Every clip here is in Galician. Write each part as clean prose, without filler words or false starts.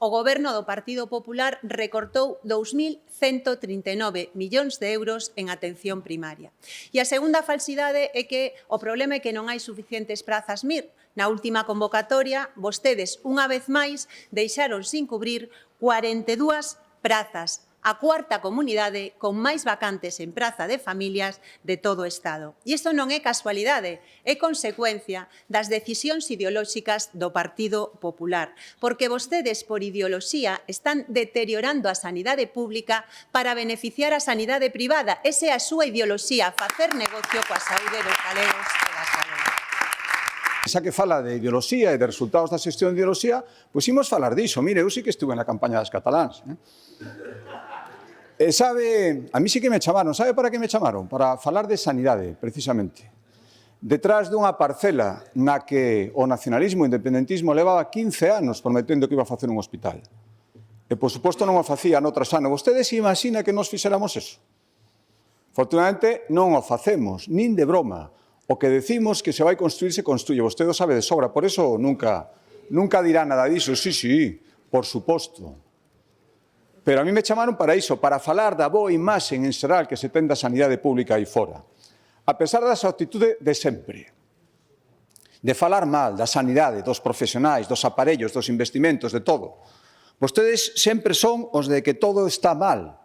o Goberno do Partido Popular recortou 2.139 millóns de euros en atención primaria. E a segunda falsidade é que o problema é que non hai suficientes prazas MIR. Na última convocatoria, vostedes, unha vez máis, deixaron sin cubrir 42 prazas, a cuarta comunidade con máis vacantes en praza de familias de todo o Estado. E isto non é casualidade, é consecuencia das decisións ideolóxicas do Partido Popular, porque vostedes, por ideoloxía, están deteriorando a sanidade pública para beneficiar a sanidade privada. Esa é a súa ideoloxía, facer negocio coa saúde dos galegos e das galegas. Esa que fala de ideoloxía e de resultados da xestión de ideoloxía, pois imos falar diso. Mire, eu sí que estuve na campaña das cataláns. E sabe, a mí sí que me chamaron. Sabe para que me chamaron? Para falar de sanidade, precisamente. Detrás dunha parcela na que o nacionalismo e o independentismo levaba 15 anos prometendo que iba a facer un hospital. E, por suposto, non o facía ano tras ano. Vostedes se imagina que nos fixéramos eso? Afortunadamente, non o facemos, nin de broma. O que decimos que se vai construir, se construye. Vostede o sabe de sobra, por eso nunca dirá nada diso. Sí, por suposto. Pero a mí me chamaron para iso, para falar da boa imaxe en xeral que se ten da sanidade pública aí fora. A pesar da súa actitude de sempre, de falar mal da sanidade, dos profesionais, dos aparellos, dos investimentos, de todo. Vostedes sempre son os de que todo está mal.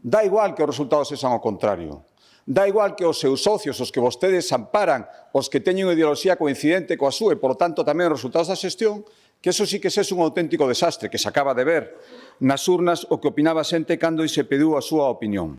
Dá igual que os resultados sexan ao contrario. Dá igual que os seus socios, os que vostedes amparan, os que teñen unha ideoloxía coincidente coa súa e, por tanto, tamén os resultados da xestión, que eso sí que é un auténtico desastre, que se acaba de ver nas urnas o que opinaba a xente cando se pediu a súa opinión.